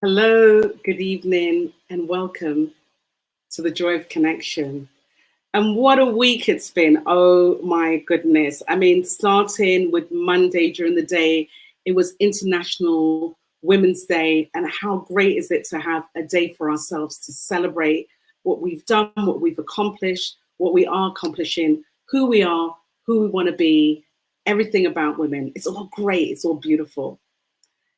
Hello, good evening, and welcome to the Joy of Connection. And what a week it's been. Oh my goodness. I mean, starting with Monday during the day, it was International Women's Day. And how great is it to have a day for ourselves to celebrate what we've done, what we've accomplished, what we are accomplishing, who we are, who we want to be, everything about women. It's all great. It's all beautiful.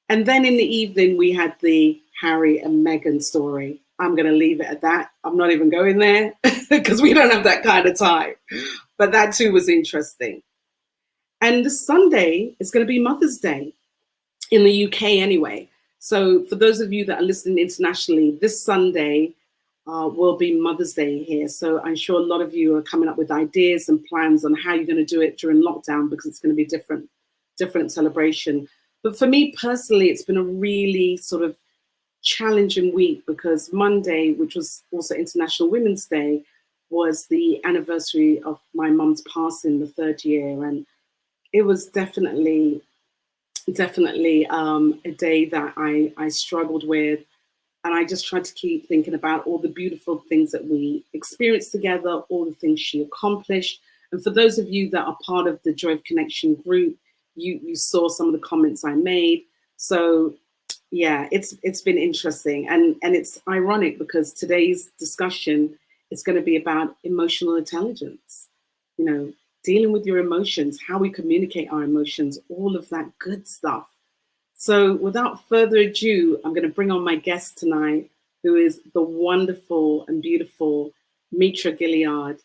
And then in the evening, we had the Harry and Meghan story. I'm going to leave it at that. I'm not even going there because we don't have that kind of time. But that too was interesting. And this Sunday is going to be Mother's Day in the UK anyway. So for those of you that are listening internationally, this Sunday will be Mother's Day here. So I'm sure a lot of you are coming up with ideas and plans on how you're going to do it during lockdown because it's going to be different celebration. But for me personally, it's been a really sort of challenging week because Monday, which was also International Women's Day, was the anniversary of my mum's passing, the 3rd year. And it was definitely a day that I struggled with. And I just tried to keep thinking about all the beautiful things that we experienced together, all the things she accomplished. And for those of you that are part of the Joy of Connection group, you saw some of the comments I made. So yeah, it's been interesting. And it's ironic because today's discussion is going to be about emotional intelligence, you know, dealing with your emotions, how we communicate our emotions, all of that good stuff. So without further ado, I'm going to bring on my guest tonight, who is the wonderful and beautiful Metra Gilliard,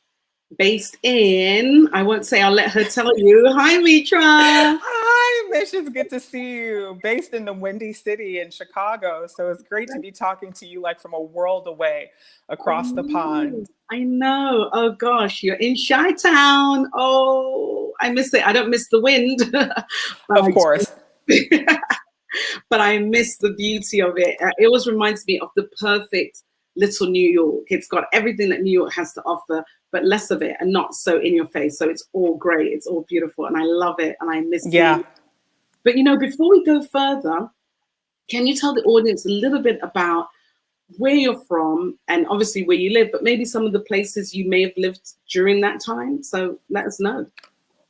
based in, I won't say, I'll let her tell you. Hi, Metra. Hi, Mish. It's good to see you. Based in the Windy City in Chicago. So it's great to be talking to you like from a world away across the pond. I know. Oh, gosh. You're in Chi-Town. Oh, I miss it. I don't miss the wind. Of course. But I miss the beauty of it. It always reminds me of the perfect little New York. It's got everything that New York has to offer, but less of it and not so in your face. So it's all great. It's all beautiful. And I love it. And I miss it. But, you know, before we go further, can you tell the audience a little bit about where you're from and obviously where you live, but maybe some of the places you may have lived during that time? So let us know.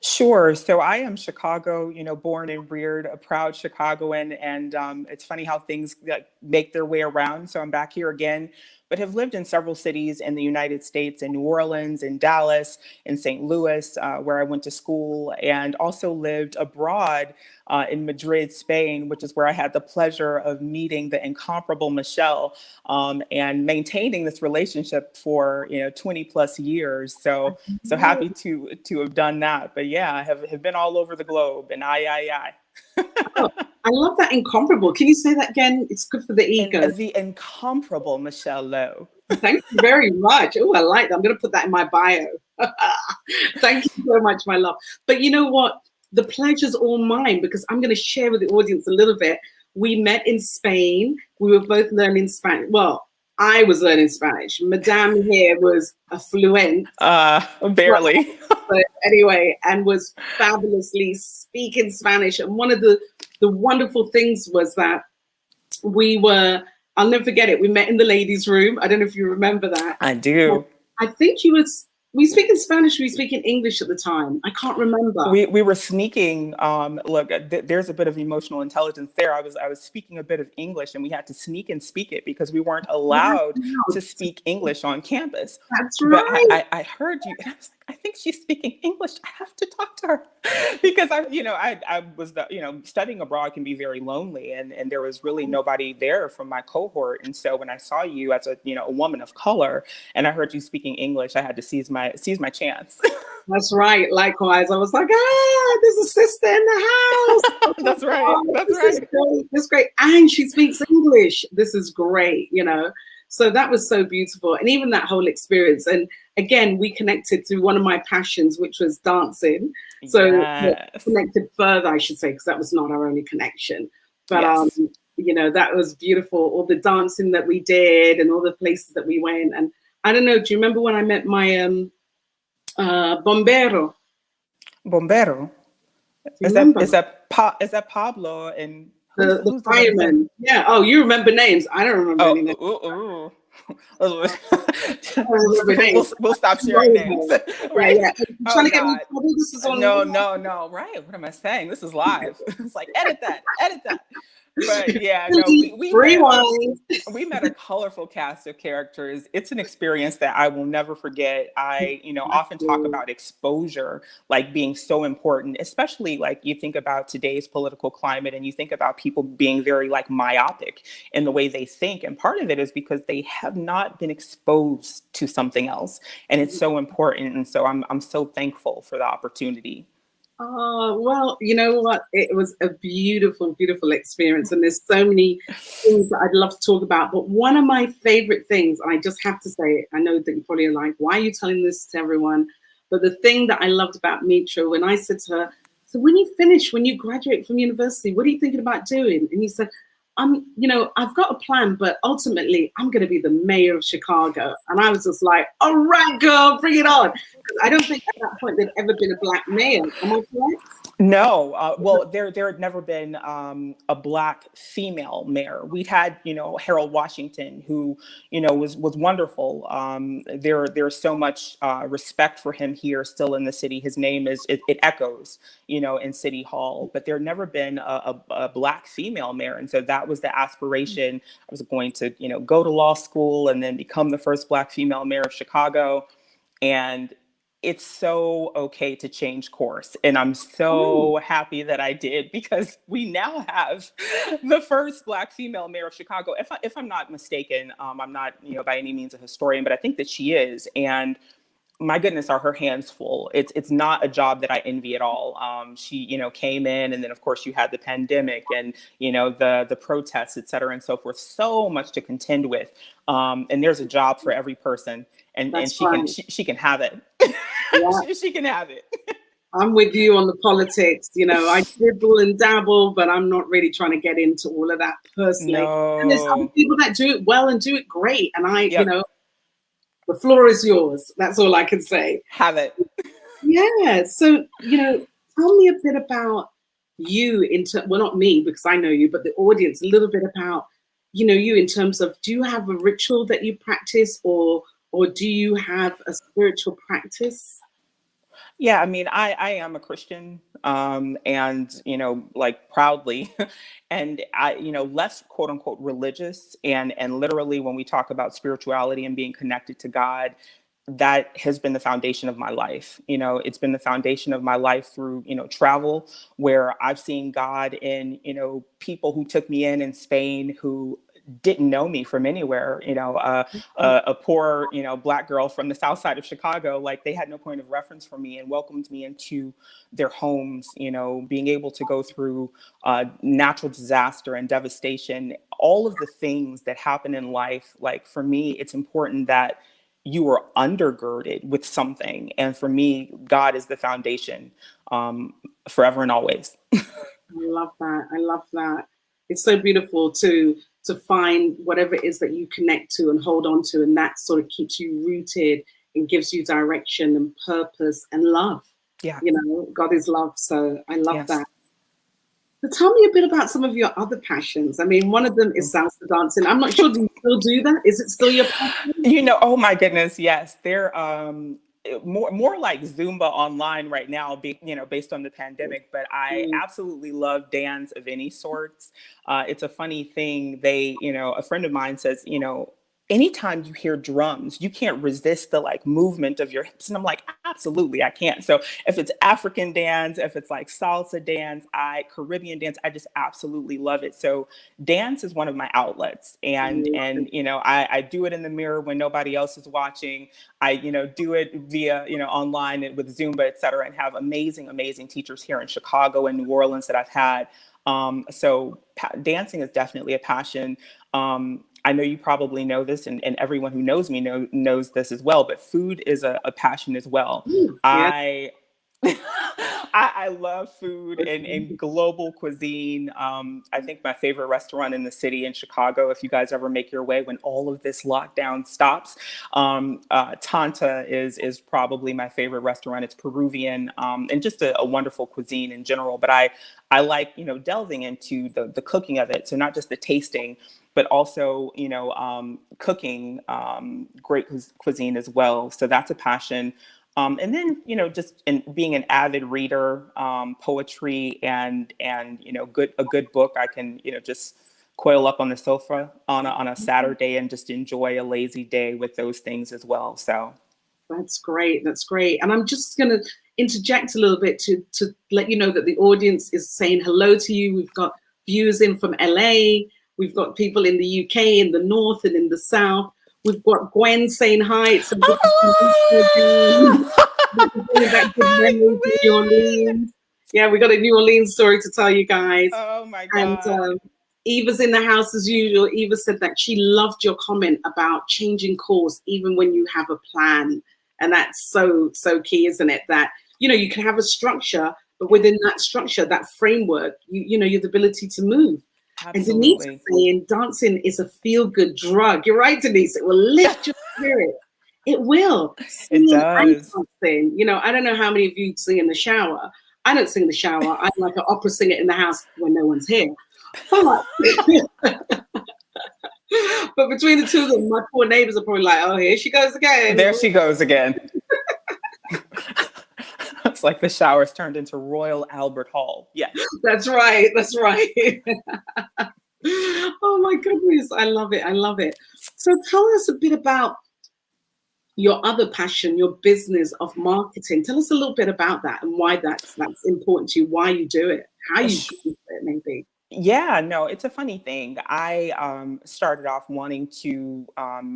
Sure. So I am Chicago, born and reared, a proud Chicagoan. And it's funny how things make their way around. So I'm back here again, but have lived in several cities in the United States, in New Orleans, in Dallas, in St. Louis, where I went to school, and also lived abroad in Madrid, Spain, which is where I had the pleasure of meeting the incomparable Michelle and maintaining this relationship for 20 plus years. So happy to have done that. But yeah, I have been all over the globe, and I. Oh, I love that incomparable. Can you say that again? It's good for the ego. And the incomparable Michelle Lowe. Thank you very much. Oh, I like that. I'm going to put that in my bio. Thank you so much, my love. But you know what? the pleasure's all mine, because I'm going to share with the audience a little bit. We met in Spain. We were both learning Spanish. Well, I was learning Spanish. Madame here was a fluent. Barely. But anyway, and was fabulously speaking Spanish. And one of the wonderful things was that we were, I'll never forget it, we met in the ladies' room. I don't know if you remember that. I do. I think we speak in Spanish, we speak in English at the time. I can't remember. We were sneaking. Look, there's a bit of emotional intelligence there. I was speaking a bit of English, and we had to sneak and speak it because we weren't allowed to speak English on campus. That's right. But I heard you, and I was like, I think she's speaking English. I have to talk to her because I was studying abroad can be very lonely, and there was really nobody there from my cohort. And so when I saw you as a woman of color, and I heard you speaking English, I had to seize my chance. That's right. Likewise, I was like, there's a sister in the house. That's right. That's right. That's great. And she speaks English. This is great, So that was so beautiful. And even that whole experience. And again, we connected through one of my passions, which was dancing. So yes. Connected further, I should say, because that was not our only connection. But, yes. That was beautiful. All the dancing that we did and all the places that we went. And I don't know, do you remember when I met my bombero? Bombero? Is that Pablo and the fireman? Yeah. Oh, you remember names. I don't remember any names. We'll stop sharing names. Right? Yeah. Trying to get me in trouble. This is on. No. Right. What am I saying? This is live. It's like, edit that. But yeah, no, we met a colorful cast of characters. It's an experience that I will never forget. I, often talk about exposure, like being so important, especially like you think about today's political climate and you think about people being very like myopic in the way they think. And part of it is because they have not been exposed to something else. And it's so important. And so I'm so thankful for the opportunity. Oh, well, you know what? It was a beautiful, beautiful experience. And there's so many things that I'd love to talk about. But one of my favorite things, and I just have to say it, I know that you probably are like, why are you telling this to everyone? But the thing that I loved about Metra, when I said to her, so when you graduate from university, what are you thinking about doing? And he said, I've got a plan, but ultimately I'm going to be the mayor of Chicago. And I was just like, all right, girl, bring it on. Because I don't think at that point there'd ever been a black mayor. Am I correct? No, well, there had never been a black female mayor. We'd had, Harold Washington, who, was wonderful. There's so much respect for him here still in the city. His name it echoes, in City Hall. But there had never been a black female mayor, and so that was the aspiration. I was going to, go to law school and then become the first black female mayor of Chicago, and it's so okay to change course. And I'm so happy that I did, because we now have the first black female mayor of Chicago. If I'm not mistaken, I'm not, by any means a historian, but I think that she is. And my goodness, are her hands full. It's not a job that I envy at all. She, came in, and then of course you had the pandemic and, the protests, et cetera, and so forth. So much to contend with. And there's a job for every person, and she can have it. Yeah. She can have it. I'm with you on the politics. I dribble and dabble, but I'm not really trying to get into all of that personally. No. And there's other people that do it well and do it great. And the floor is yours. That's all I can say. Have it. Yeah. So, tell me a bit about you well, not me, because I know you, but the audience, a little bit about, you in terms of, do you have a ritual that you practice, or do you have a spiritual practice? Yeah, I mean, I am a Christian, and, like proudly, and I, less quote unquote religious, and literally when we talk about spirituality and being connected to God, that has been the foundation of my life. It's been the foundation of my life through, travel, where I've seen God in, people who took me in Spain who didn't know me from anywhere, a poor, Black girl from the south side of Chicago, like they had no point of reference for me and welcomed me into their homes, being able to go through natural disaster and devastation, all of the things that happen in life. Like for me, it's important that you are undergirded with something. And for me, God is the foundation forever and always. I love that. I love that. It's so beautiful to find whatever it is that you connect to and hold on to, and that sort of keeps you rooted and gives you direction and purpose and love. Yeah. You know, God is love, so I love Yes. that. So tell me a bit about some of your other passions. I mean, one of them is salsa dancing. I'm not sure, do you still do that? Is it still your passion? Oh my goodness, yes. They're more like Zumba online right now, based on the pandemic, but I Mm, absolutely love dance of any sorts. It's a funny thing. A friend of mine says, anytime you hear drums, you can't resist the like movement of your hips. And I'm like, absolutely, I can't. So if it's African dance, if it's like salsa dance, Caribbean dance, I just absolutely love it. So dance is one of my outlets. I love And it. I do it in the mirror when nobody else is watching. I do it via online and with Zumba, et cetera, and have amazing teachers here in Chicago and New Orleans that I've had. Dancing is definitely a passion. I know you probably know this, and everyone who knows me knows this as well, but food is a passion as well. Yeah. I I love food and global cuisine. I think my favorite restaurant in the city in Chicago, if you guys ever make your way when all of this lockdown stops, Tanta is probably my favorite restaurant. It's Peruvian, and just a wonderful cuisine in general. But I like delving into the cooking of it. So not just the tasting, but also cooking great cuisine as well. So that's a passion. And then, just in being an avid reader, poetry and a good book, I can, just coil up on the sofa on a Saturday and just enjoy a lazy day with those things as well. So That's great. That's great. And I'm just going to interject a little bit to let you know that the audience is saying hello to you. We've got viewers in from LA. We've got people in the UK, in the North and in the South. We've got Gwen saying hi. It's so good to see you again. Bringing back good hi, memories of New Gwen. Orleans. Yeah, we got a New Orleans story to tell you guys. Oh my And God. Eva's in the house as usual. Eva said that she loved your comment about changing course even when you have a plan. And that's so key, isn't it? That, you can have a structure, but within that structure, that framework, you have the ability to move. And Denise is Absolutely. saying dancing is a feel-good drug. You're right, Denise. It will lift your spirit. It will. It Singing and does. dancing. I don't know how many of you sing in the shower. I don't sing in the shower. I'm like an opera singer in the house when no one's here. But, but between the two of them, my poor neighbors are probably like, oh, here she goes again. There she goes again. It's like the shower's turned into Royal Albert Hall. Yes. That's right. That's right. Oh my goodness. I love it. I love it. So tell us a bit about your other passion, your business of marketing. Tell us a little bit about that and why that's important to you, why you do it, how you do it, maybe. Yeah, no, it's a funny thing. I started off wanting to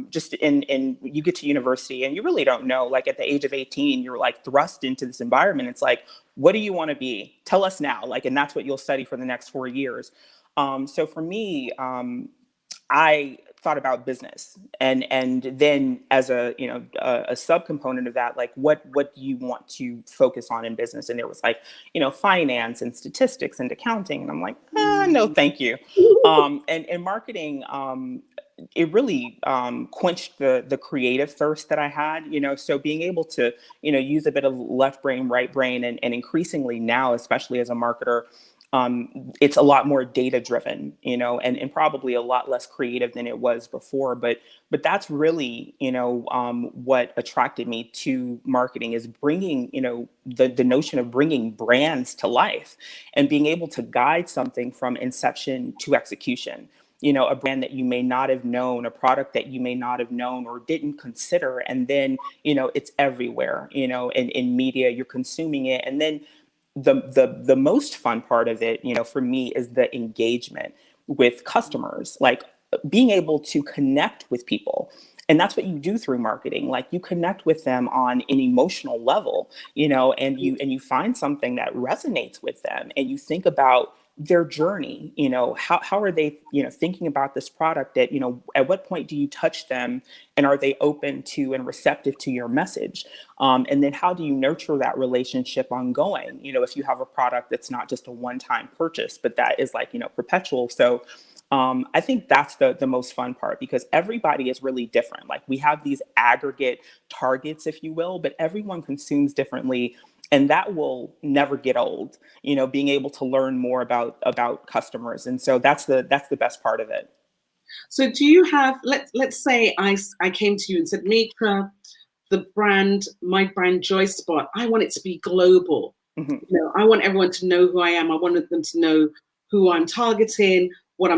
just in you get to university and you really don't know. Like at the age of 18, you're like thrust into this environment. It's like, what do you want to be? Tell us now. Like, and that's what you'll study for the next 4 years. So for me, I thought about business and then as a subcomponent of that, like what do you want to focus on in business? And there was like, finance and statistics and accounting. And I'm like, no, thank you. And marketing, it really quenched the creative thirst that I had, so being able to, use a bit of left brain, right brain, and increasingly now, especially as a marketer, it's a lot more data driven, and probably a lot less creative than it was before. But that's really, what attracted me to marketing is bringing, the notion of bringing brands to life and being able to guide something from inception to execution. A brand that you may not have known, a product that you may not have known or didn't consider. And then, it's everywhere, in media, you're consuming it. And then the most fun part of it, for me, is the engagement with customers, like being able to connect with people And that's what you do through marketing. Like you connect with them on an emotional level, you know, and you find something that resonates with them, and you think about their journey, you know, how are they, you know, thinking about this product, that, you know, at what point do you touch them, and are they open to and receptive to your message? And then how do you nurture that relationship ongoing? You know, if you have a product that's not just a one-time purchase, but that is like, you know, perpetual. So I think that's the most fun part, because everybody is really different. Like we have these aggregate targets, if you will, but everyone consumes differently, and that will never get old. You know, being able to learn more about customers, and so that's the best part of it. So do you have, let's say I came to you and said, Mitra, my brand Joy Spot, I want it to be global. Mhm. You know, I want everyone to know who I am. I wanted them to know who I'm targeting, what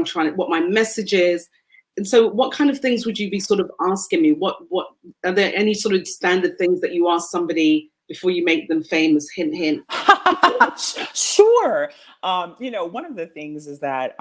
my message is. And so what kind of things would you be sort of asking me? What are there any sort of standard things that you ask somebody before you make them famous? Hint, hint. Sure. You know, one of the things is that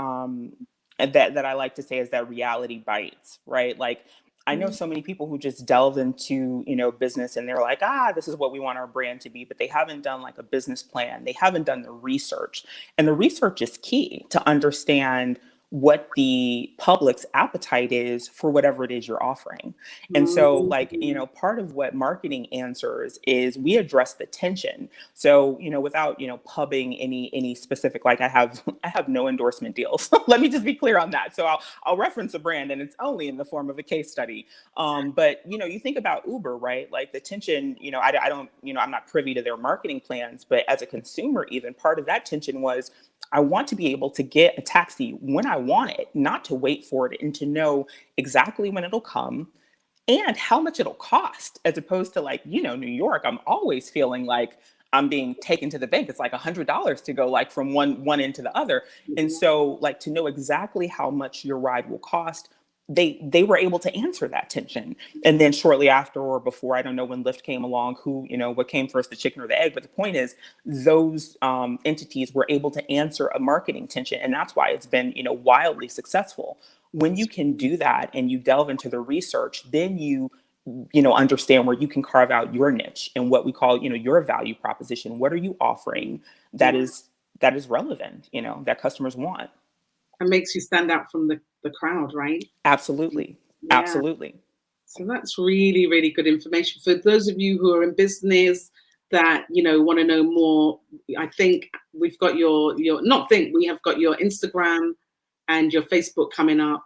that I like to say is that reality bites, right? Like I know so many people who just delve into, you know, business, and they're like, this is what we want our brand to be, but they haven't done like a business plan. They haven't done the research. And the research is key to understand what the public's appetite is for whatever it is you're offering. And so, like, you know, part of what marketing answers is we address the tension. So, you know, without, you know, pubbing any specific, like I have I have no endorsement deals. Let me just be clear on that. So I'll reference a brand, and it's only in the form of a case study. But you know, you think about Uber, right? Like the tension, you know, I don't, you know, I'm not privy to their marketing plans, but as a consumer, even part of that tension was, I want to be able to get a taxi when I want it, not to wait for it, and to know exactly when it'll come and how much it'll cost, as opposed to like, you know, New York, I'm always feeling like I'm being taken to the bank. It's like $100 to go like from one end to the other. And so like to know exactly how much your ride will cost, they were able to answer that tension. And then shortly after or before, I don't know when Lyft came along, who, you know, what came first, the chicken or the egg. But the point is, those entities were able to answer a marketing tension. And that's why it's been, you know, wildly successful. When you can do that and you delve into the research, then you know, understand where you can carve out your niche and what we call, you know, your value proposition. What are you offering that is relevant, you know, that customers want? It makes you stand out from the crowd, right? Absolutely. Yeah. Absolutely. So that's really, really good information for those of you who are in business that, you know, want to know more. I think we've got we have got your Instagram and your Facebook coming up.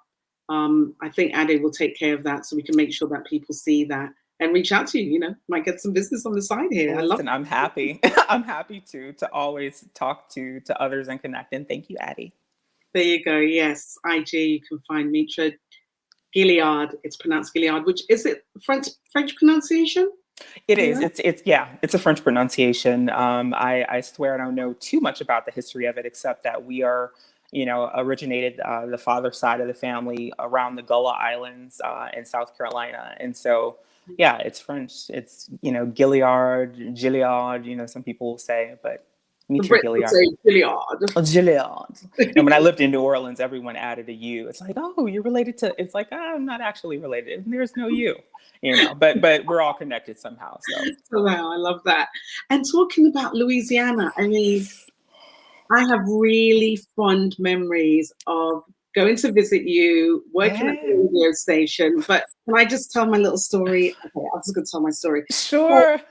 I think Ade will take care of that, so we can make sure that people see that and reach out to you. You know, might get some business on the side here. I love Listen, I'm happy. I'm happy to always talk to others and connect. And thank you, Addie. There you go. Yes, IG. You can find Mitra Gilliard. It's pronounced Gilliard. Which is it? French pronunciation? It is. Yeah. It's yeah. It's a French pronunciation. I swear I don't know too much about the history of it, except that we are, you know, originated the father side of the family around the Gullah Islands in South Carolina, and so yeah, it's French. It's, you know, Gilliard. You know, some people will say, but The Mitra Brits would Gilliard. say Gilliard. Oh, Gilliard. And when I lived in New Orleans, everyone added a U. It's like, oh, you're related to. It's like, I'm not actually related. There's no U. You know, but we're all connected somehow. So So wow, I love that. And talking about Louisiana, I mean, I have really fond memories of going to visit you, working at yeah, the radio station. But can I just tell my little story? Okay, I'm just going to tell my story. So, sure.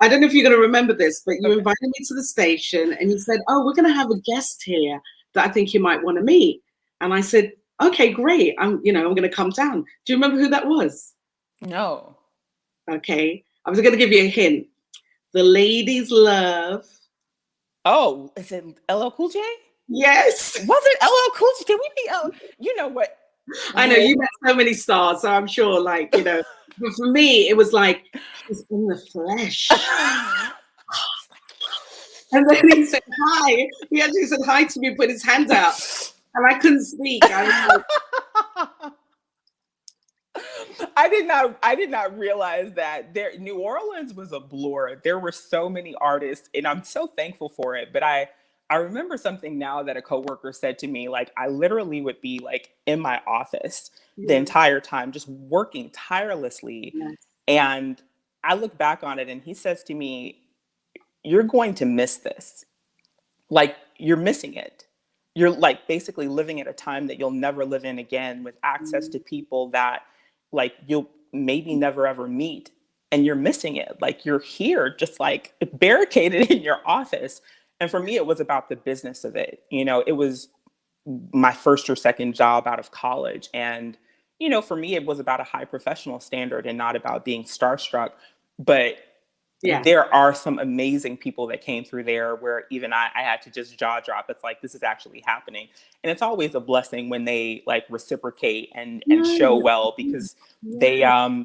I don't know if you're going to remember this, but you Okay. invited me to the station and you said, "Oh, we're going to have a guest here that I think you might want to meet." And I said, "Okay, great. I'm going to come down." Do you remember who that was? No. Okay, I was going to give you a hint. The ladies love. Oh, is it LL Cool J? Yes. Was it LL Cool J? Did we meet L? You know what? I know Well, you met so many stars, so I'm sure, but for me, it was like he's in the flesh. And then he said hi. He actually said hi to me, put his hand out, and I couldn't speak. I was like, I did not realize that New Orleans was a blur. There were so many artists, and I'm so thankful for it. But I remember something now that a coworker said to me. Like I literally would be like in my office the Yeah. entire time, just working tirelessly. Yes. And I look back on it and he says to me, "You're going to miss this. Like, you're missing it. You're like basically living at a time that you'll never live in again, with access to people that like you'll maybe never ever meet. And you're missing it. Like, you're here just like barricaded in your office." And for me, it was about the business of it. It was my first or second job out of college. And, for me, it was about a high professional standard and not about being starstruck. But Yeah. there are some amazing people that came through there where even I had to just jaw drop. It's like, this is actually happening. And it's always a blessing when they like reciprocate and show well, because they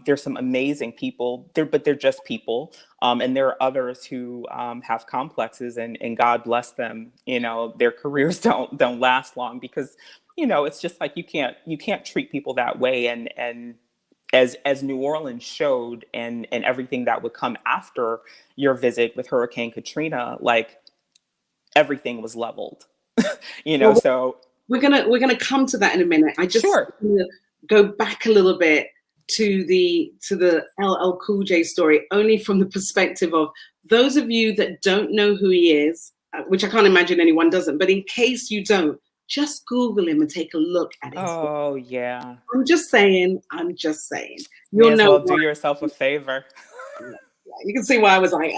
there's some amazing people there, but they're just people. And there are others who have complexes, and God bless them. Their careers don't last long because, it's just like you can't treat people that way. And as New Orleans showed, and everything that would come after your visit with Hurricane Katrina, like everything was leveled. Well, So we're gonna come to that in a minute. I just sure. wanna go back a little bit to the LL Cool J story, only from the perspective of those of you that don't know who he is, which I can't imagine anyone doesn't. But in case you don't, just Google him and take a look at his. Oh yeah. I'm just saying. I'm just saying. May You'll as know well why. do yourself a favor. You can see why I was like,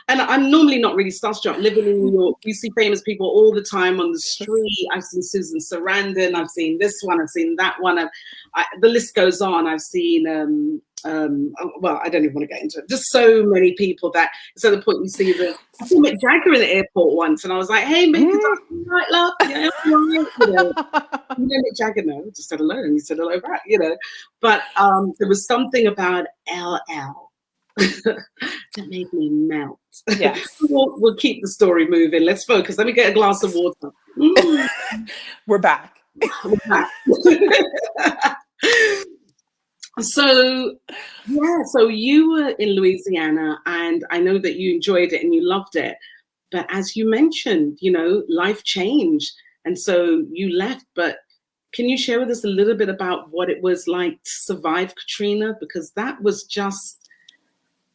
and I'm normally not really starstruck. Living in New York, you see famous people all the time on the street. I've seen Susan Sarandon. I've seen this one. I've seen that one. The list goes on. I've seen, well, I don't even want to get into it. Just so many people that it's at the point you see I saw Mick Jagger in the airport once, and I was like, "Hey, Mick, is that all right, love? Yeah, all right." Mick Jagger, no, just said hello, and he said hello back. But there was something about LL. That made me melt. Yes. We'll keep the story moving. Let's focus. Let me get a glass of water. We're back. We're back. So you were in Louisiana, and I know that you enjoyed it and you loved it. But as you mentioned, life changed, and so you left. But can you share with us a little bit about what it was like to survive Katrina? Because that was just,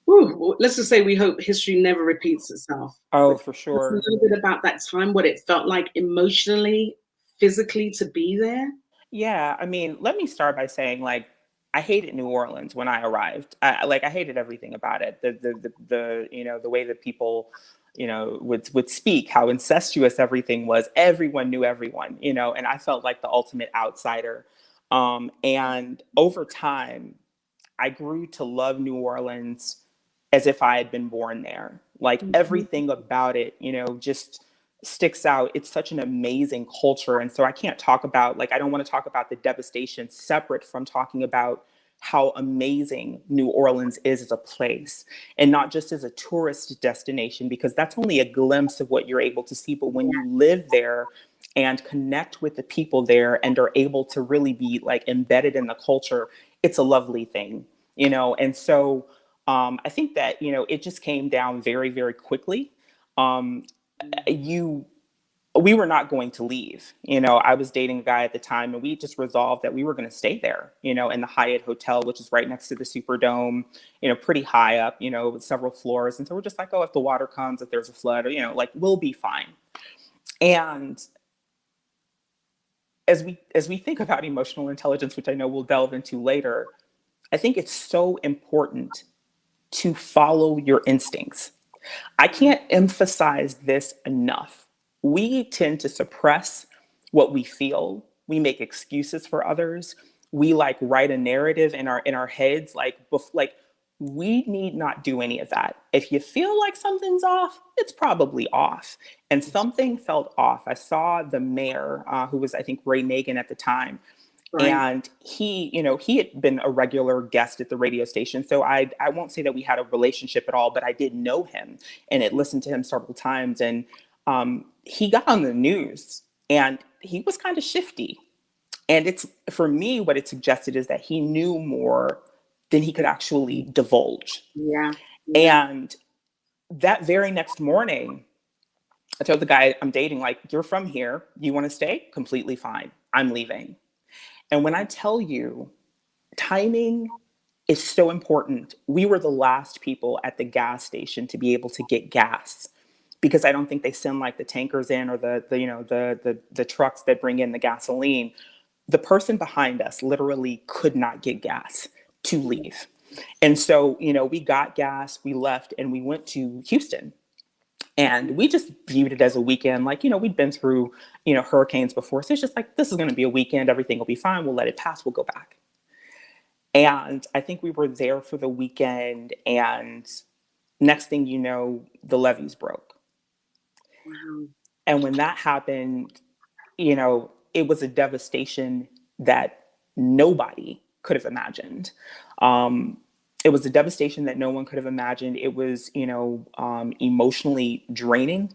let's just say we hope history never repeats itself. Oh, for sure. A little bit about that time, what it felt like emotionally, physically to be there. Yeah, I mean, let me start by saying, like, I hated New Orleans when I arrived. I hated everything about it. The way that people, would speak, how incestuous everything was. Everyone knew everyone, and I felt like the ultimate outsider. And over time, I grew to love New Orleans as if I had been born there. Like everything about it, just sticks out. It's such an amazing culture. And so I can't talk about, I don't want to talk about the devastation separate from talking about how amazing New Orleans is as a place, and not just as a tourist destination, because that's only a glimpse of what you're able to see. But when you live there and connect with the people there and are able to really be like embedded in the culture, it's a lovely thing, And so I think that, it just came down very, very quickly. We were not going to leave. I was dating a guy at the time, and we just resolved that we were going to stay there, in the Hyatt Hotel, which is right next to the Superdome, pretty high up, with several floors. And so we're just like, oh, if the water comes, if there's a flood, we'll be fine. And as we think about emotional intelligence, which I know we'll delve into later, I think it's so important to follow your instincts. I can't emphasize this enough. We tend to suppress what we feel. We make excuses for others. We write a narrative in our heads. We need not do any of that. If you feel like something's off, it's probably off. And something felt off. I saw the mayor, who was, I think, Ray Nagin at the time. Right. And he had been a regular guest at the radio station. So I won't say that we had a relationship at all, but I did know him and had listened to him several times. And he got on the news and he was kind of shifty. And it's, for me, what it suggested is that he knew more than he could actually divulge. Yeah. And that very next morning, I told the guy I'm dating, you're from here. You want to stay? Completely fine. I'm leaving. And when I tell you, timing is so important. We were the last people at the gas station to be able to get gas, because I don't think they send like the tankers in, or the trucks that bring in the gasoline. The person behind us literally could not get gas to leave. And so, we got gas, we left, and we went to Houston. And we just viewed it as a weekend. Like, we'd been through, hurricanes before. So it's just like, this is going to be a weekend. Everything will be fine. We'll let it pass. We'll go back. And I think we were there for the weekend. And next thing you know, the levees broke. Wow. And when that happened, it was a devastation that nobody could have imagined. It was a devastation that no one could have imagined. It was, emotionally draining,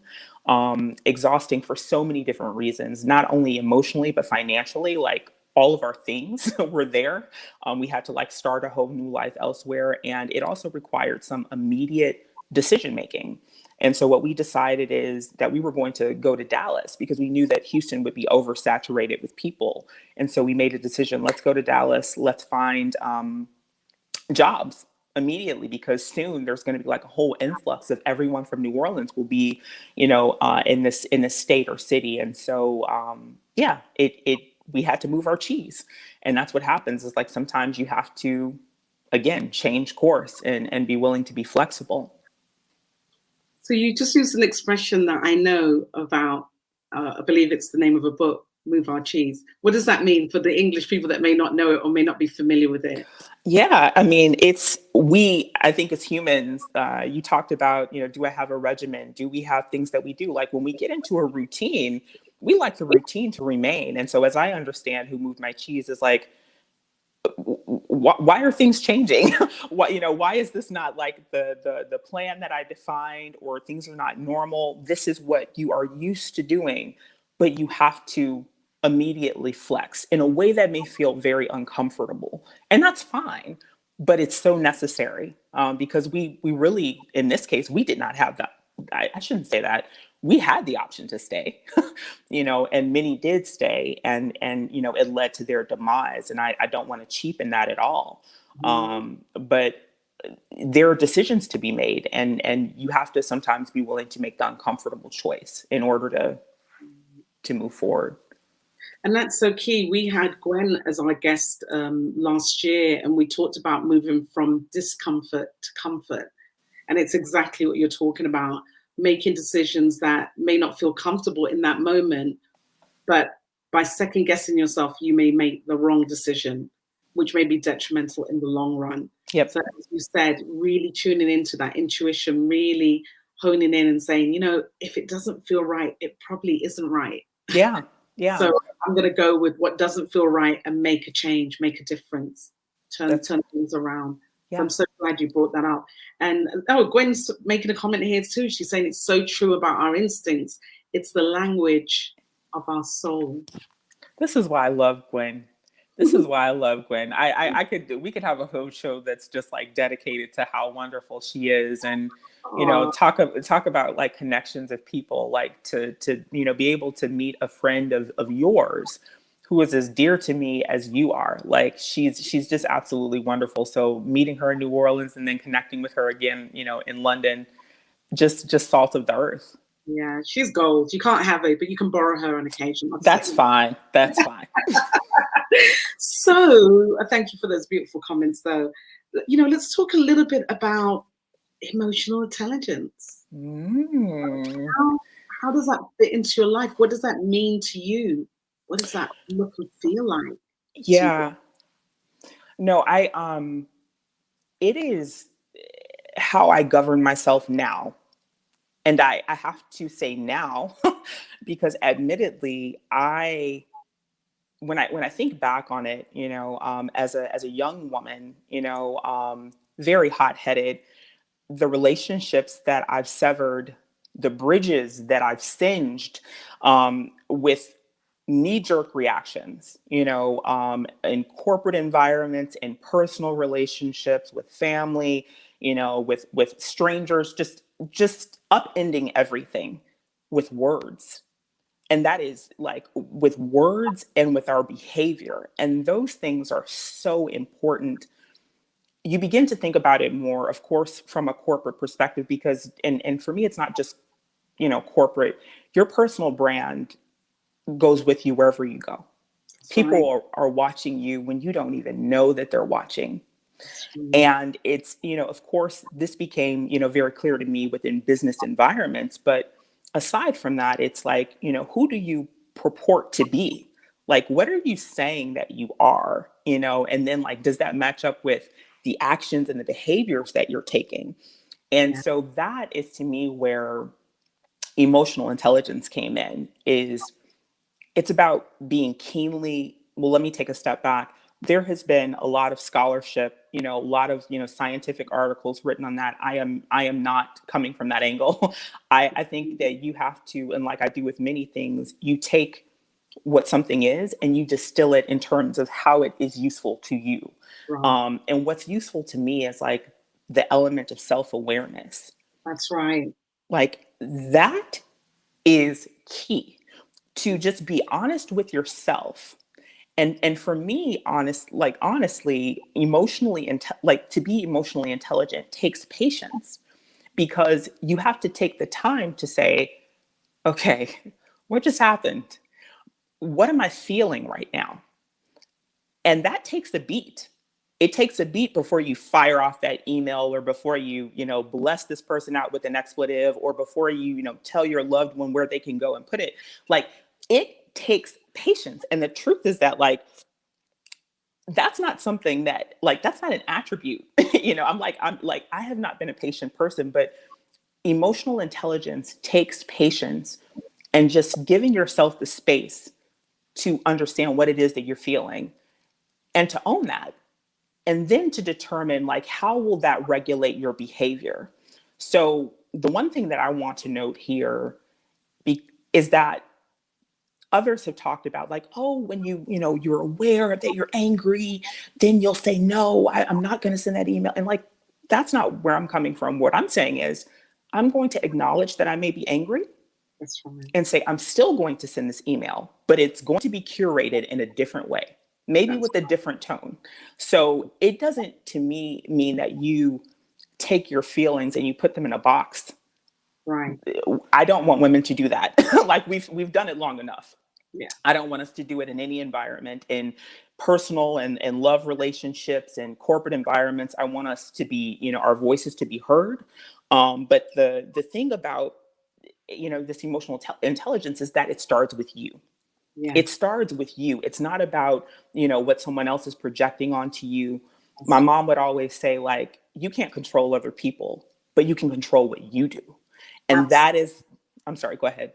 exhausting for so many different reasons, not only emotionally, but financially. Like, all of our things were there. We had to like start a whole new life elsewhere. And it also required some immediate decision making. And so what we decided is that we were going to go to Dallas, because we knew that Houston would be oversaturated with people. And so we made a decision, let's go to Dallas, let's find jobs immediately, because soon there's going to be like a whole influx of everyone from New Orleans will be, in this state or city. And so, we had to move our cheese. And that's what happens, is like, sometimes you have to, again, change course and be willing to be flexible. So you just used an expression that I know about, I believe it's the name of a book, Move Our Cheese. What does that mean for the English people that may not know it or may not be familiar with it? Yeah, I mean, I think as humans, you talked about, do I have a regimen? Do we have things that we do? Like, when we get into a routine, we like the routine to remain. And so, as I understand who moved my cheese, is like, why are things changing? Why is this not like the plan that I defined, or things are not normal? This is what you are used to doing, but you have to immediately flex in a way that may feel very uncomfortable. And that's fine, but it's so necessary, because we really, in this case, we did not have that. I shouldn't say that. We had the option to stay, and many did stay, and it led to their demise. And I don't want to cheapen that at all. But there are decisions to be made, and you have to sometimes be willing to make the uncomfortable choice in order to move forward. And that's so key. We had Gwen as our guest last year, and we talked about moving from discomfort to comfort. And it's exactly what you're talking about, making decisions that may not feel comfortable in that moment, but by second guessing yourself, you may make the wrong decision, which may be detrimental in the long run. Yep. So as you said, really tuning into that intuition, really honing in and saying, if it doesn't feel right, it probably isn't right. Yeah. Yeah. So I'm going to go with what doesn't feel right and make a change, make a difference, turn things around. Yeah. So I'm so glad you brought that up. And Gwen's making a comment here too. She's saying it's so true about our instincts. It's the language of our soul. This is why I love Gwen. This is why I love Gwen. We could have a whole show that's just like dedicated to how wonderful she is, and talk about like connections of people, like to be able to meet a friend of yours who is as dear to me as you are. Like, she's just absolutely wonderful. So meeting her in New Orleans and then connecting with her again, in London, just salt of the earth. Yeah, she's gold. You can't have it, but you can borrow her on occasion. That's fine. That's fine. So thank you for those beautiful comments, though. Let's talk a little bit about emotional intelligence. How does that fit into your life? What does that mean to you? What does that look and feel like? Yeah. No, it is how I govern myself now. And I have to say now, because admittedly, when I think back on it, as a young woman, very hot-headed, the relationships that I've severed, the bridges that I've singed, with knee-jerk reactions, in corporate environments, in personal relationships, with family, with strangers, just upending everything with words. And that is like with words and with our behavior. And those things are so important. You begin to think about it more, of course, from a corporate perspective, because, and for me, it's not just, corporate. Your personal brand goes with you wherever you go. That's right. People are watching you when you don't even know that they're watching. Mm. And it's, of course, this became, very clear to me within business environments. But aside from that, it's like, who do you purport to be? Like, what are you saying that you are, and then like, does that match up with the actions and the behaviors that you're taking? And Yeah. so that is to me where emotional intelligence came in, is it's about being keenly, well, let me take a step back. There has been a lot of scholarship, a lot of, scientific articles written on that. I am not coming from that angle. I think that you have to, and like I do with many things, you take what something is and you distill it in terms of how it is useful to you. Right. And what's useful to me is like the element of self-awareness. That's right. Like that is key, to just be honest with yourself. And for me, honestly, like to be emotionally intelligent takes patience, because you have to take the time to say, okay, what just happened? What am I feeling right now? And that takes a beat. It takes a beat before you fire off that email, or before you, bless this person out with an expletive, or before you, tell your loved one where they can go and put it. Like, it takes patience. And the truth is that, like, that's not something that, like, that's not an attribute. I'm like, I have not been a patient person, but emotional intelligence takes patience and just giving yourself the space to understand what it is that you're feeling and to own that. And then to determine, like, how will that regulate your behavior? So the one thing that I want to note here is that others have talked about, like, oh, when you're aware that you're angry, then you'll say, no, I'm not going to send that email. And like, that's not where I'm coming from. What I'm saying is, I'm going to acknowledge that I may be angry That's right. and say, I'm still going to send this email, but it's going to be curated in a different way, maybe That's with a different tone. So it doesn't, to me, mean that you take your feelings and you put them in a box. right. I don't want women to do that. Like, we've done it long enough. Yeah. I don't want us to do it in any environment, in personal and love relationships and corporate environments. I want us to be, our voices to be heard. But the thing about, this emotional intelligence is that it starts with you. Yeah. It starts with you. It's not about, what someone else is projecting onto you. My That's, mom would always say, like, you can't control other people, but you can control what you do. And abs- that is, I'm sorry, go ahead.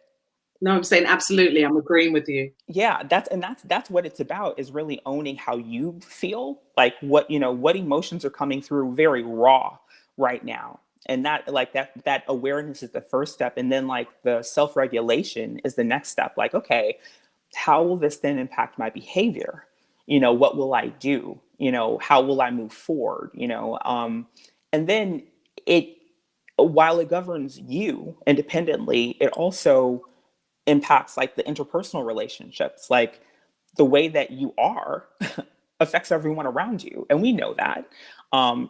no, I'm saying absolutely. I'm agreeing with you. Yeah, that's what it's about, is really owning how you feel, like what emotions are coming through very raw right now. And that, like, that awareness is the first step, and then like the self-regulation is the next step. Like, okay, how will this then impact my behavior? What will I do? How will I move forward? And then it, while it governs you independently, it also impacts like the interpersonal relationships. Like, the way that you are affects everyone around you, and we know that.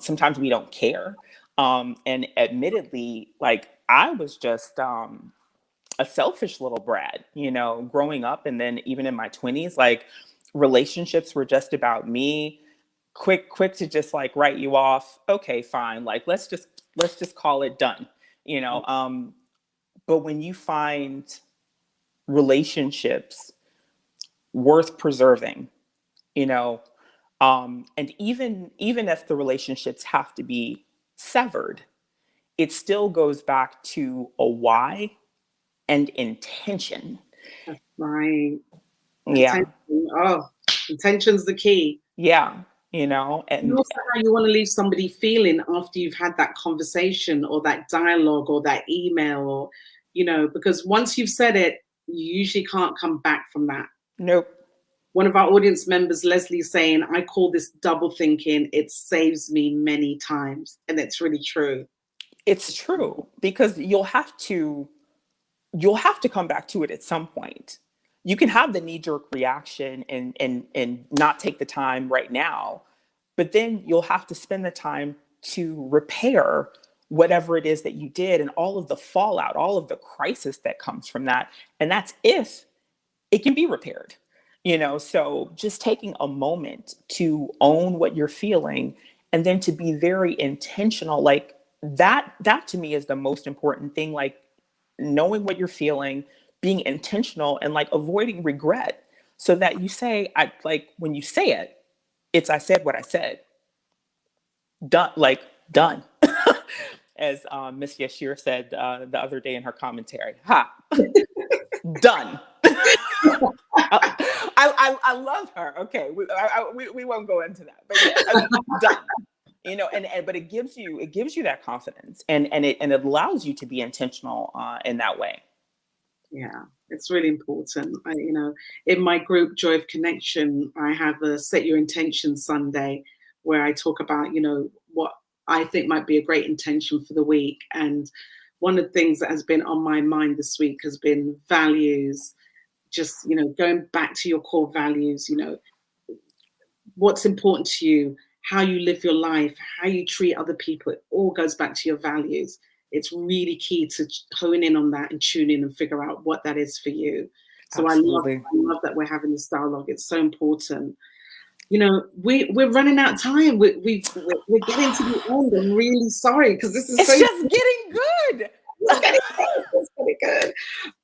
Sometimes we don't care. And admittedly, like, I was just a selfish little brat, growing up, and then even in my 20s, like, relationships were just about me. Quick to just like write you off. Okay, fine. Like, let's just call it done. You know. But when you find relationships worth preserving, you know, and even if the relationships have to be severed, it still goes back to a why and intention. That's right. Yeah. Intention. Oh, intention's the key. Yeah. And And also how you want to leave somebody feeling after you've had that conversation or that dialogue or that email, or, because once you've said it, you usually can't come back from that. nope. One of our audience members, Leslie, saying, I call this double thinking. It saves me many times. And it's really true. It's true, because you'll have to you'll have to come back to it at some point. You can have the knee-jerk reaction and not take the time right now, but then you'll have to spend the time to repair whatever it is that you did and all of the fallout, all of the crisis that comes from that. And that's if it can be repaired. So just taking a moment to own what you're feeling and then to be very intentional, like that to me is the most important thing. Like knowing what you're feeling, being intentional, and like avoiding regret, so that you say, I like when you say it, it's I said what I said. Done, like done. As Miss Yashir said the other day in her commentary, ha, done. I love her. Okay, we won't go into that, but yeah, I mean, done. And but it gives you that confidence, and it allows you to be intentional in that way. Yeah, it's really important. In my group Joy of Connection, I have a Set Your Intention Sunday where I talk about, what I think might be a great intention for the week. And one of the things that has been on my mind this week has been values. Just, going back to your core values, what's important to you, how you live your life, how you treat other people. It all goes back to your values. It's really key to hone in on that and tune in and figure out what that is for you. So Absolutely. I love that we're having this dialogue. It's so important. We're running out of time. We're getting to the end. I'm really sorry because this is it's just getting good. It's getting good.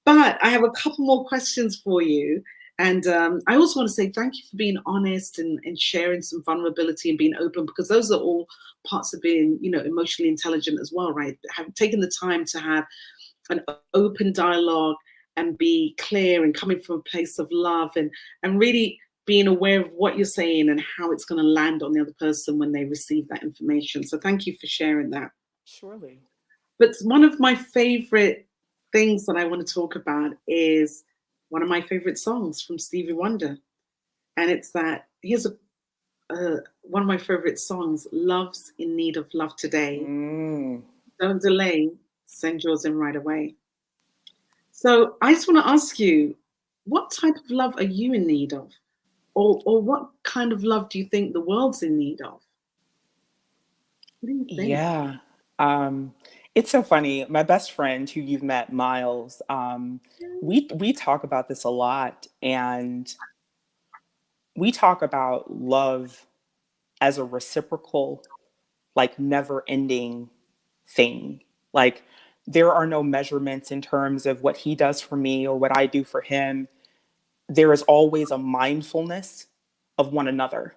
But I have a couple more questions for you. And I also want to say thank you for being honest and sharing some vulnerability and being open, because those are all parts of being, emotionally intelligent as well, right? Have taken the time to have an open dialogue and be clear and coming from a place of love and really being aware of what you're saying and how it's going to land on the other person when they receive that information. So thank you for sharing that. Surely. But one of my favorite things that I want to talk about is one of my favorite songs from Stevie Wonder. And it's that, here's one of my favorite songs, Love's in Need of Love Today. Don't delay, send yours in right away. So I just want to ask you, what type of love are you in need of? Or what kind of love do you think the world's in need of? What do you think? Yeah. It's so funny. My best friend who you've met, Miles, we talk about this a lot, and we talk about love as a reciprocal, like never ending thing. Like there are no measurements in terms of what he does for me or what I do for him. There is always a mindfulness of one another.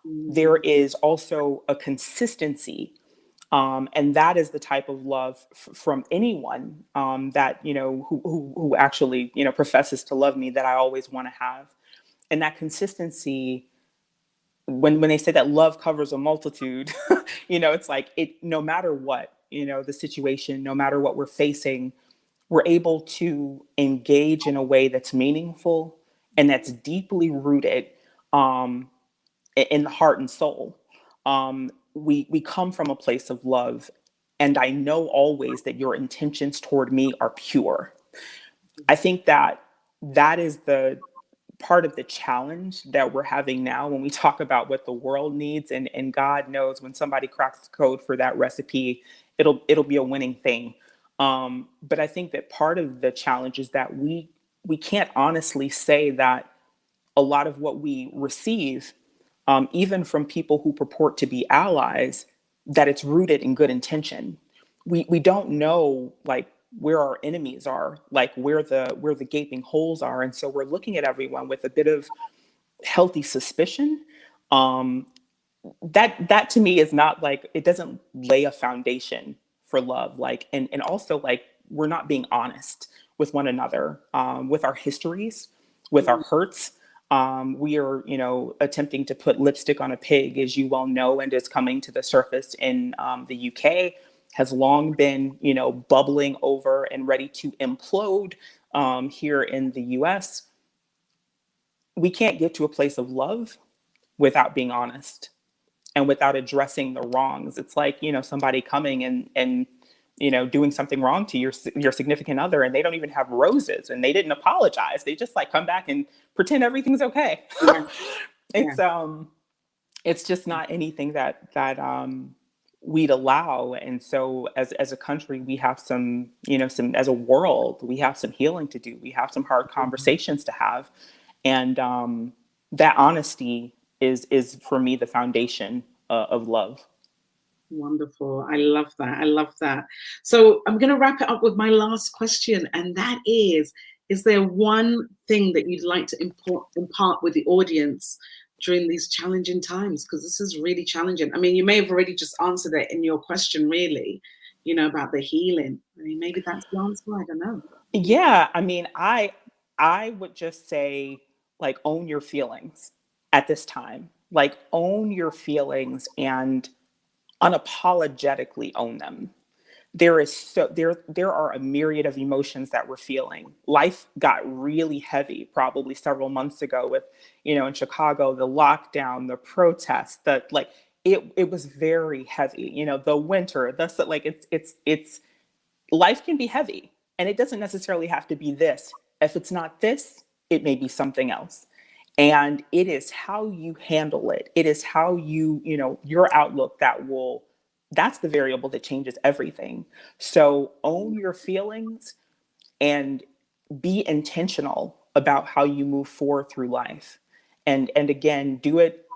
There is also a consistency. And that is the type of love from anyone that, who actually, professes to love me, that I always want to have. And that consistency, when they say that love covers a multitude, it's like no matter what, the situation, no matter what we're facing, we're able to engage in a way that's meaningful and that's deeply rooted in the heart and soul. We come from a place of love, and I know always that your intentions toward me are pure. I think that is the part of the challenge that we're having now when we talk about what the world needs, and God knows when somebody cracks the code for that recipe, it'll be a winning thing. But I think that part of the challenge is that we can't honestly say that a lot of what we receive, even from people who purport to be allies, that it's rooted in good intention. We don't know like where our enemies are, like where the gaping holes are, and so we're looking at everyone with a bit of healthy suspicion. That to me is not like, it doesn't lay a foundation for love. Like and also like we're not being honest with one another, with our histories, with our hurts. We are, attempting to put lipstick on a pig, as you well know, and is coming to the surface in the UK, has long been, bubbling over and ready to implode here in the US. We can't get to a place of love without being honest and without addressing the wrongs. It's like, somebody coming and doing something wrong to your significant other, and they don't even have roses, and they didn't apologize. They just like come back and pretend everything's okay. Yeah. It's it's just not anything that we'd allow. And so as a country, we have some, as a world, we have some healing to do. We have some hard conversations to have. And that honesty is for me the foundation of love. Wonderful. I love that. I love that. So I'm going to wrap it up with my last question. And that is there one thing that you'd like to impart with the audience during these challenging times? Because this is really challenging. I mean, you may have already just answered it in your question, really, about the healing. I mean, maybe that's the answer. I don't know. Yeah. I mean, I would just say, like, own your feelings at this time. Like, own your feelings and unapologetically own them. There are a myriad of emotions that we're feeling. Life got really heavy probably several months ago with, in Chicago, the lockdown, the protests, it was very heavy, the winter, it's life can be heavy, and it doesn't necessarily have to be this. If it's not this, it may be something else. And it is how you handle it. It is how your outlook that's the variable that changes everything. So own your feelings and be intentional about how you move forward through life. And again, do it,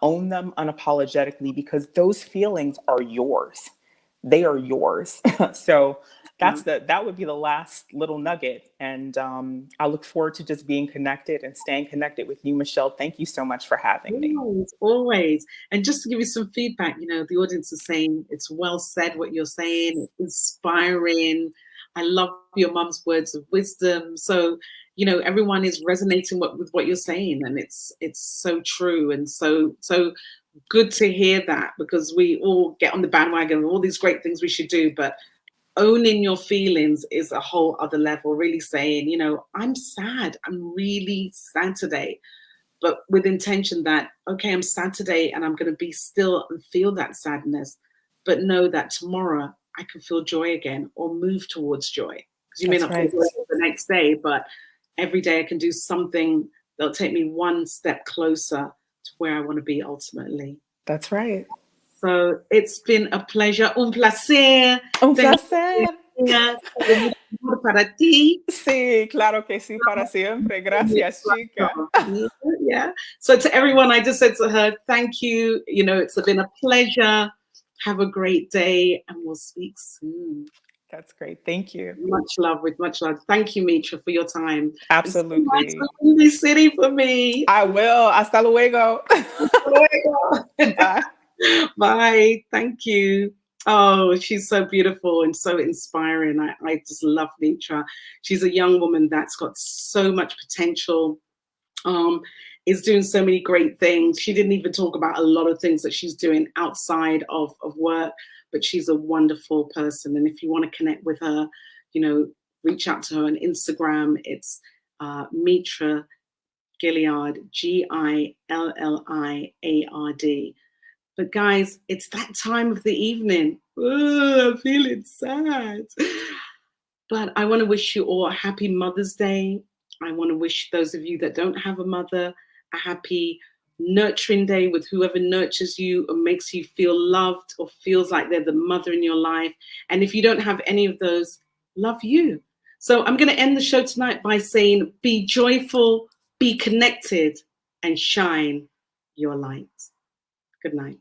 own them unapologetically, because those feelings are yours. They are yours. So that would be the last little nugget. And I look forward to just being connected and staying connected with you, Michelle. Thank you so much for having me. Always. And just to give you some feedback, the audience is saying it's well said what you're saying. It's inspiring. I love your mum's words of wisdom. So, everyone is resonating with what you're saying, and it's so true and so good to hear that, because we all get on the bandwagon of all these great things we should do, but owning your feelings is a whole other level. Really saying, I'm sad. I'm really sad today, but with intention that, okay, I'm sad today and I'm going to be still and feel that sadness, but know that tomorrow I can feel joy again or move towards joy. Because you may not feel joy the next day, but every day I can do something that'll take me one step closer to where I want to be ultimately. That's right. So it's been a pleasure. Un placer. Un placer. Para ti. Sí, claro que sí, para siempre. Gracias, chica. Yeah. So to everyone, I just said to her, thank you. It's been a pleasure. Have a great day, and we'll speak soon. That's great. Thank you. Much love, with much love. Thank you, Metra, for your time. Absolutely. It's in this city for me. I will. Hasta luego. Hasta luego. Bye. Bye. Thank you. Oh, she's so beautiful and so inspiring. I just love Metra. She's a young woman that's got so much potential. Is doing so many great things. She didn't even talk about a lot of things that she's doing outside of work, but she's a wonderful person. And if you want to connect with her, reach out to her on Instagram. It's Metra Gilliard, Gilliard. But guys, it's that time of the evening. Oh, I'm feeling sad. But I want to wish you all a happy Mother's Day. I want to wish those of you that don't have a mother a happy nurturing day with whoever nurtures you or makes you feel loved or feels like they're the mother in your life. And if you don't have any of those, love you. So I'm going to end the show tonight by saying, be joyful, be connected, and shine your light. Good night.